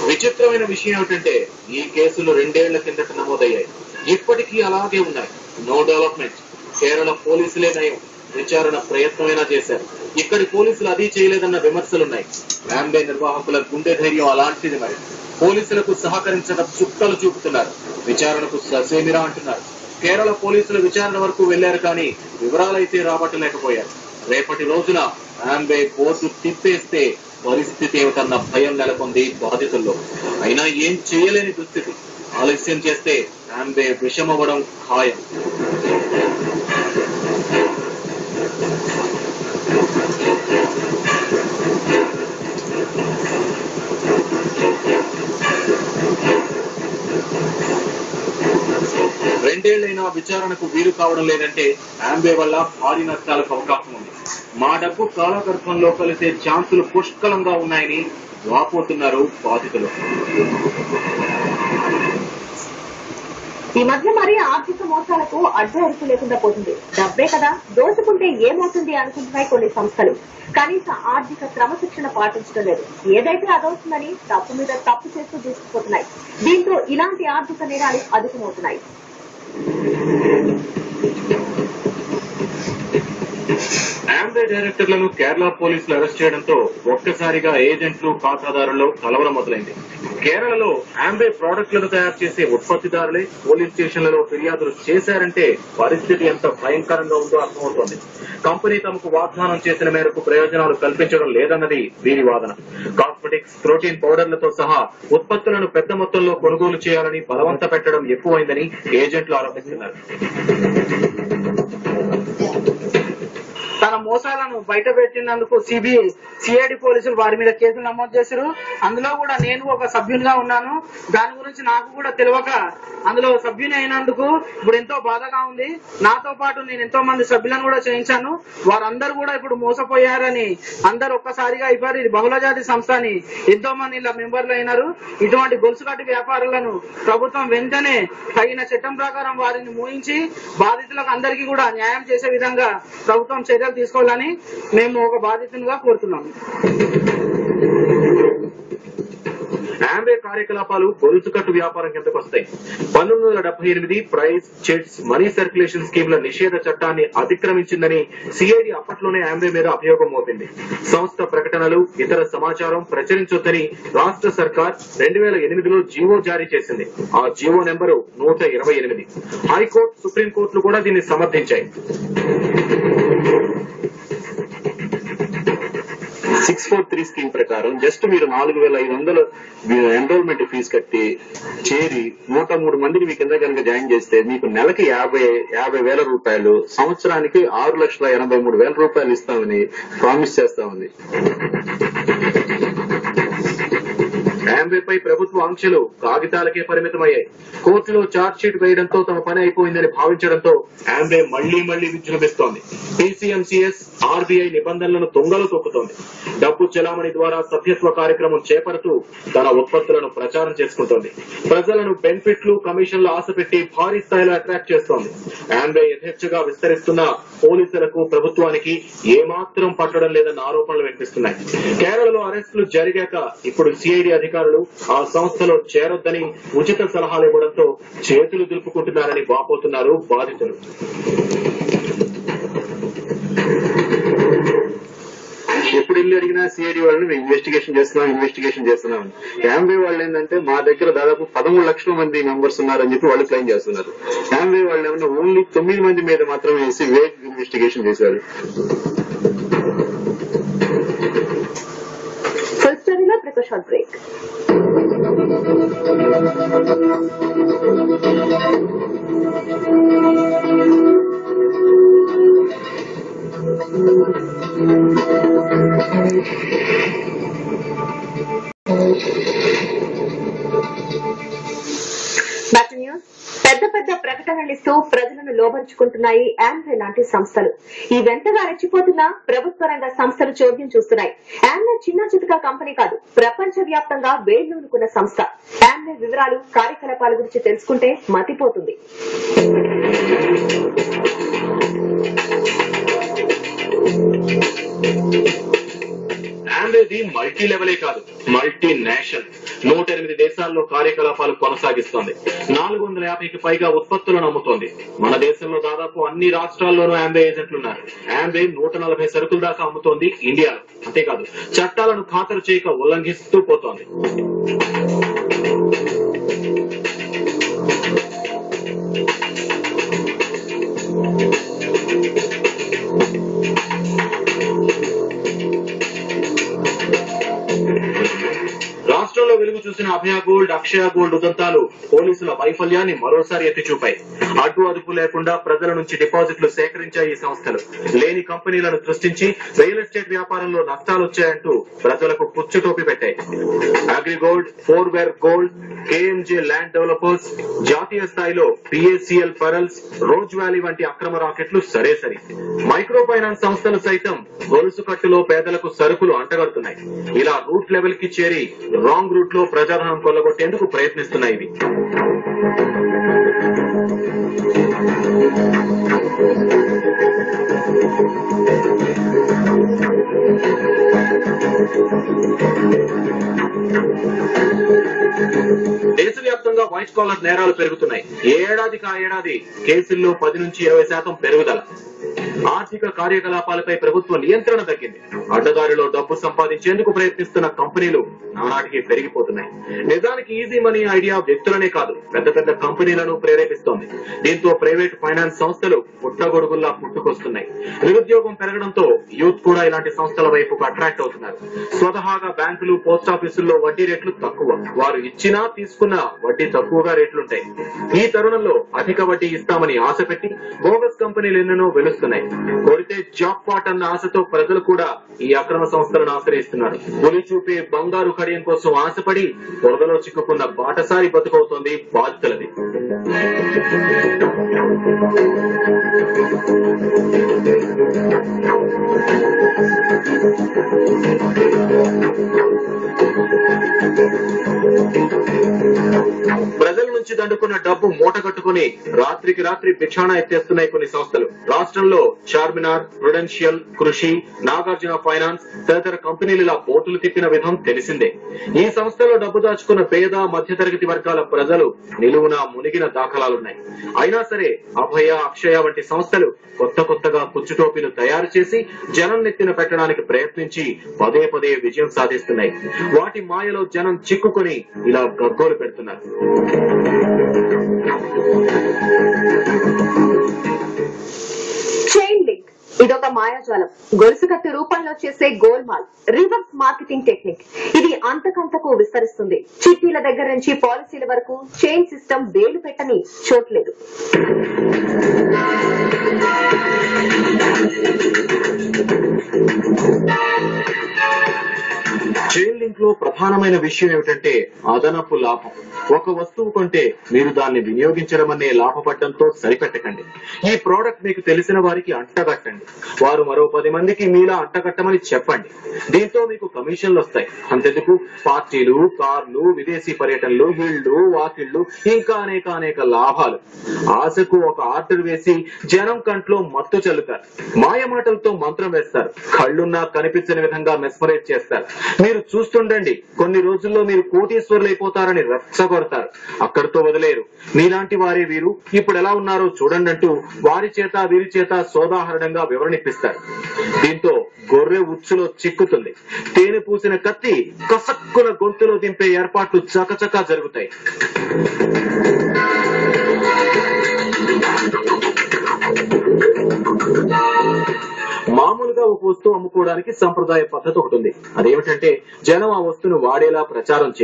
విచిత్రమైన విషయం ఏమిటంటే ఈ కేసులు 2 ఏళ్ల కిందట నమోదయ్యాయి, ఇప్పటికీ అలాగే ఉన్నాయి. No development. కేరళ పోలీసులే నయం, విచారణ ప్రయత్నమైనా చేశారు. ఇక్కడి పోలీసులు అది చేయలేదన్న విమర్శలున్నాయి. యాంబే నిర్వాహకుల గుండె ధైర్యం అలాంటిది. మరి పోలీసులకు సహకరించడం చుక్కలు చూపుతున్నారు, విచారణకు ససేమిరా అంటున్నారు. కేరళ పోలీసుల విచారణ వరకు వెళ్లారు, కానీ వివరాలైతే రాబట్టలేకపోయారు. రేపటి రోజున యాంబే బోర్డు తిప్పేస్తే పరిస్థితి ఏమిటన్న భయం నెలకొంది బాధితుల్లో. అయినా ఏం చేయలేని దుస్థితి. ఆలస్యం చేస్తే యాంబే విషమవ్వడం ఖాయం. రెండేళ్లైనా విచారణకు వీలు కావడం లేదంటే యాంబే వల్ల భారీ నష్టాలకు అవకాశం ఉంది. మా డబ్బు కాలగర్భంలో కలిసే ఛాన్సులు పుష్కలంగా ఉన్నాయని వాపోతున్నారు బాధితులు. ఈ మధ్య మరి ఆర్థిక మోసాలకు అడ్డు అరుపు లేకుండా పోతుంది. డబ్బే కదా, దోచుకుంటే ఏమవుతుంది అనుకుంటున్నాయి కొన్ని సంస్థలు. కనీస ఆర్థిక క్రమశిక్షణ పాటించడం లేదు. ఏదైతే అదవుతుందని తప్పు మీద తప్పు చేస్తూ దూసుకుపోతున్నాయి. దీంతో ఇలాంటి ఆర్థిక నేరాలు అధికమవుతున్నాయి. యాంబే డైరెక్టర్లను కేరళ పోలీసులు అరెస్ట్ చేయడంతో ఒక్కసారిగా ఏజెంట్లు, ఖాతాదారుల్లో కలవరం మొదలైంది. కేరళలో యాంబే ప్రాడక్టులను తయారు చేసే ఉత్పత్తిదారులే పోలీస్ స్టేషన్లలో ఫిర్యాదులు చేశారంటే పరిస్థితి ఎంత భయంకరంగా ఉందో అర్థమవుతోంది. కంపెనీ తమకు వాగ్దానం చేసిన మేరకు ప్రయోజనాలు కల్పించడం లేదన్నది వీరి వాదన. కాస్మెటిక్స్, ప్రోటీన్ పౌడర్లతో సహా ఉత్పత్తులను పెద్ద మొత్తంలో కొనుగోలు చేయాలని బలవంత పెట్టడం ఎక్కువైందని ఏజెంట్లు ఆరోపిస్తున్నారు. తన మోసాలను బయట పెట్టినందుకు సిఐడి పోలీసులు వారి మీద కేసులు నమోదు చేశారు. అందులో కూడా నేను ఒక సభ్యునిగా ఉన్నాను. దాని గురించి నాకు కూడా తెలియక అందులో సభ్యుని అయినందుకు ఇప్పుడు ఎంతో బాధగా ఉంది. నాతో పాటు నేను ఎంతో మంది సభ్యులను కూడా చేయించాను. వారందరూ కూడా ఇప్పుడు మోసపోయారని అందరూ ఒక్కసారిగా అయిపోయారు. ఇది బహుళజాతి సంస్థ అని ఎంతో మంది ఇలా మెంబర్లు అయినారు. ఇటువంటి గొలుసుకట్టు వ్యాపారులను ప్రభుత్వం వెంటనే తగిన చట్టం ప్రకారం వారిని మోయించి బాధితులకు అందరికీ కూడా న్యాయం చేసే విధంగా ప్రభుత్వం చర్యలు తీసుకోవాలని మేము ఒక బాధితునిగా కోరుతున్నాము. యాంబే కార్యకలాపాలు గొలుసుకట్టు వ్యాపారం కిందకు వస్తాయి. 1978 ప్రైస్, చెట్స్, మనీ సర్క్యులేషన్ స్కీమ్ల నిషేధ చట్టాన్ని అతిక్రమించిందని సిఐడి అప్పట్లోనే యాంబే మీద అభియోగం మోపింది. సంస్థ ప్రకటనలు, ఇతర సమాచారం ప్రచురించొద్దని రాష్ట్ర సర్కార్ 2008లో జీవో జారీ చేసింది. ఆ జీవో నెంబరు 128. హైకోర్టు, సుప్రీంకోర్టులు కూడా దీన్ని సమర్థించాయి. 643 స్కీమ్ ప్రకారం జస్ట్ మీరు 4,500 ఎన్రోల్మెంట్ ఫీజు కట్టి చేరి 103 మందిని మీ కింద కనుక జాయిన్ చేస్తే మీకు నెలకి 50,000 రూపాయలు, సంవత్సరానికి 6,83,000 రూపాయలు ఇస్తామని ప్రామిస్ చేస్తామని. యాంబేపై ప్రభుత్వ ఆంక్షలు కాగితాలకే పరిమితమయ్యాయి. కోర్టులో ఛార్జ్ షీట్ వేయడంతో తమ పని అయిపోయిందని భావించడంతో యాంబే మళ్లీ విజృంభిస్తోంది. పీసీఎంసీఎస్, ఆర్బీఐ నిబంధనలను తొంగలు తొక్కుతోంది. డబ్బు చెలామణి ద్వారా సభ్యత్వ కార్యక్రమం చేపడుతూ తన ఉత్పత్తులను ప్రచారం చేసుకుంటోంది. ప్రజలను బెనిఫిట్లు, కమిషన్లు ఆశపెట్టి భారీ స్థాయిలో అట్రాక్ట్ చేస్తోంది. యాంబే యథేచ్ఛగా విస్తరిస్తున్న పోలీసులకు, ప్రభుత్వానికి ఏమాత్రం పట్టడం లేదన్న ఆరోపణలు వినిపిస్తున్నాయి. కేరళలో అరెస్టులు జరిగాక ఇప్పుడు సిఐడి అధికారులు ఆ సంస్థలో చేరొద్దని ఉచిత సలహాలు ఇవ్వడంతో చేతులు దులుపుకుంటున్నారని వాపోతున్నారు బాధితులు. ఎప్పుడు వెళ్ళి అడిగినా సిఐడి వాళ్ళని మేము ఇన్వెస్టిగేషన్ చేస్తున్నాం. యాంబే వాళ్ళు ఏంటంటే మా దగ్గర దాదాపు 13 లక్షల మంది మెంబర్స్ ఉన్నారని చెప్పి వాళ్ళు క్లెయిమ్ చేస్తున్నారు. యాంబే వాళ్ళు ఏమన్నా ఓన్లీ 9 మంది మీద మాత్రమే వేసి వేగ్ ఇన్వెస్టిగేషన్ చేశారు. Short break. Back to news. పెద్ద ప్రకటనలిస్తూ ప్రజలను లోబరుచుకుంటున్నాయి ఆమ్వే లాంటి సంస్థలు. ఈ వెంటగా రెచ్చిపోతున్న ప్రభుత్వ రంగ సంస్థలు చోద్యం చూస్తున్నాయి. ఆమ్వే చిన్న చితక కంపెనీ కాదు, ప్రపంచ వ్యాప్తంగా వేళ్లూనుకున్న సంస్థ. ఆమ్వే వివరాలు, కార్యకలాపాల గురించి తెలుసుకుంటే మతిపోతుంది. ఆమ్వేది మల్టీ లెవెలే కాదు, మల్టీ నేషనల్. 108 దేశాల్లో కార్యకలాపాలు కొనసాగిస్తోంది. 450కి పైగా ఉత్పత్తులను అమ్ముతోంది. మన దేశంలో దాదాపు అన్ని రాష్ట్రాల్లోనూ ఆమ్వే ఏజెంట్లున్నారు. ఆమ్వే 140 సరుకుల దాకా అమ్ముతోంది ఇండియాలో. అంతేకాదు, చట్టాలను ఖాతరు చేయక ఉల్లంఘిస్తూ పోతోంది. రాష్ట్రంలో వెలుగు చూసిన అభయ గోల్డ్, అక్షయ గోల్డ్ ఉదంతాలు పోలీసుల వైఫల్యాన్ని మరోసారి ఎత్తి చూపాయి. అడ్డు అదుపు లేకుండా ప్రజల నుంచి డిపాజిట్లు సేకరించాయి ఈ సంస్థలు. లేని కంపెనీలను సృష్టించి రియల్ ఎస్టేట్ వ్యాపారంలో నష్టాలొచ్చాయంటూ ప్రజలకు పుచ్చుటోపి పెట్టాయి. అగ్రిగోల్డ్, ఫోర్వేర్ గోల్డ్, కేఎంజే ల్యాండ్ డెవలపర్స్, జాతీయ స్థాయిలో పిఏసిఎల్ పెరల్స్, రోజ్ వ్యాలీ వంటి అక్రమ రాకెట్లు సరే. మైక్రో ఫైనాన్స్ సంస్థలు సైతం గొలుసు కట్టులో పేదలకు సరుకులు అంటగడుతున్నాయి. ఇలా రూట్ లెవెల్ కి చేరి రాంగ్ రూట్ లో ప్రజాధనం కొల్లగొట్టేందుకు ప్రయత్నిస్తున్నాయి ఇవి. దేశవ్యాప్తంగా వైట్ కాలర్ నేరాలు పెరుగుతున్నాయి. ఏ ఏడాదికి ఆ ఏడాది కేసుల్లో 10 నుంచి 20% పెరుగుదల. ఆర్థిక కార్యకలాపాలపై ప్రభుత్వ నియంత్రణ తగ్గింది. అడ్డదారిలో డబ్బు సంపాదించేందుకు ప్రయత్నిస్తున్న కంపెనీలు నానాటికి పెరిగిపోతున్నాయి. నిజానికి ఈజీ మనీ ఐడియా వ్యక్తులనే కాదు, పెద్ద పెద్ద కంపెనీలను ప్రేరేపిస్తోంది. దీంతో ప్రైవేట్ ఫైనాన్స్ సంస్థలు పుట్టగొడుగుల్లా పుట్టుకొస్తున్నాయి. నిరుద్యోగం పెరగడంతో యూత్ కూడా ఇలాంటి సంస్థల వైపుకు అట్రాక్ట్ అవుతున్నారు. స్వతహాగా బ్యాంకులు, పోస్టాఫీసుల్లో వడ్డీ రేట్లు తక్కువ. వారు ఇచ్చినా తీసుకున్నా వడ్డీ తక్కువగా రేట్లుంటాయి. ఈ తరుణంలో అధిక వడ్డీ ఇస్తామని ఆశ పెట్టి బోగస్ కంపెనీలు ఎన్నెన్నో వెలుస్తున్నాయి. కొడితే జాబ్ పాట్ అన్న ఆశతో ప్రజలు కూడా ఈ అక్రమ సంస్థలను ఆశ్రయిస్తున్నారు. పులి చూపే బంగారు కడియం కోసం ఆశపడి వరదలో చిక్కుకున్న బాటసారి బతుకవుతోంది బాధితులది. ప్రజల నుంచి దండుకున్న డబ్బు మూట కట్టుకుని రాత్రికి రాత్రి భిక్షాణ ఎత్తేస్తున్నాయి కొన్ని సంస్థలు. రాష్ట్రంలో చార్మినార్, ప్రుడెన్షియల్, కృషి, నాగార్జున ఫైనాన్స్ తదితర కంపెనీలు ఇలా పోటులు తిప్పిన విధం తెలిసిందే. ఈ సంస్థలో డబ్బు దాచుకున్న పేద, మధ్యతరగతి వర్గాల ప్రజలు నిలువున మునిగిన దాఖలాలున్నాయి. అయినా సరే అభయ, అక్షయ వంటి సంస్థలు కొత్తగా కుచ్చుటోపీలు తయారు చేసి జనం నెత్తిన పెట్టడానికి ప్రయత్నించి పదే విజయం సాధిస్తున్నాయి. వాటి మాయలో జనం చిక్కుకొని ఇలా గగ్గోలు పెడుతున్నారు. చైన్ లింక్ ఇదొక మాయాజాలం. గొలుసుకట్టు రూపంలో చేసే గోల్మాల్, రివర్స్ మార్కెటింగ్ టెక్నిక్. ఇది అంతకంతకు విస్తరిస్తుంది. చిట్టీల దగ్గర నుంచి పాలసీల వరకు చైన్ సిస్టమ్ వేలు పెట్టని చోట్లేదు. చైన్ లింక్ లో ప్రధానమైన విషయం ఏమిటంటే అదనపు లాభం. ఒక వస్తువు కొంటే మీరు దాన్ని వినియోగించడం అనే లాభపడ్డంతో సరిపెట్టకండి. ఈ ప్రోడక్ట్ మీకు తెలిసిన వారికి అంటగట్టండి. వారు మరో 10 మందికి మీలా అంటగట్టమని చెప్పండి. దీంతో మీకు కమిషన్లు వస్తాయి. అంతెందుకు, పార్టీలు, కార్లు, విదేశీ పర్యటనలు, ఇళ్లు, వాకిళ్లు, ఇంకా అనేక లాభాలు. ఆశకు ఒక ఆర్డర్ వేసి జనం కంట్లో మత్తు చల్లుతారు. మాయ మాటలతో మంత్రం వేస్తారు. కళ్లున్నా కనిపించని విధంగా మెస్మరైజ్ చేస్తారు. మీరు చూస్తుండండి, కొన్ని రోజుల్లో మీరు కోటీశ్వరులైపోతారని రెచ్చగొడతారు. అక్కడితో వదిలేరు. మీలాంటి వారే వీరు, ఇప్పుడు ఎలా ఉన్నారో చూడండి అంటూ వారి చేత వీరి చేత సోదాహరణంగా వివరణిప్పిస్తారు. దీంతో గొర్రె ఉచ్చులో చిక్కుతుంది. తేనె పూసిన కత్తి కసక్కున గొంతులో దింపే ఏర్పాట్లు చకచకా జరుగుతాయి. మామూలుగా ఒక వస్తువు అమ్ముకోవడానికి సంప్రదాయ పద్ధతి ఒకటి ఉంది. అదేమిటంటే జనం ఆ వస్తువును వాడేలా ప్రచారం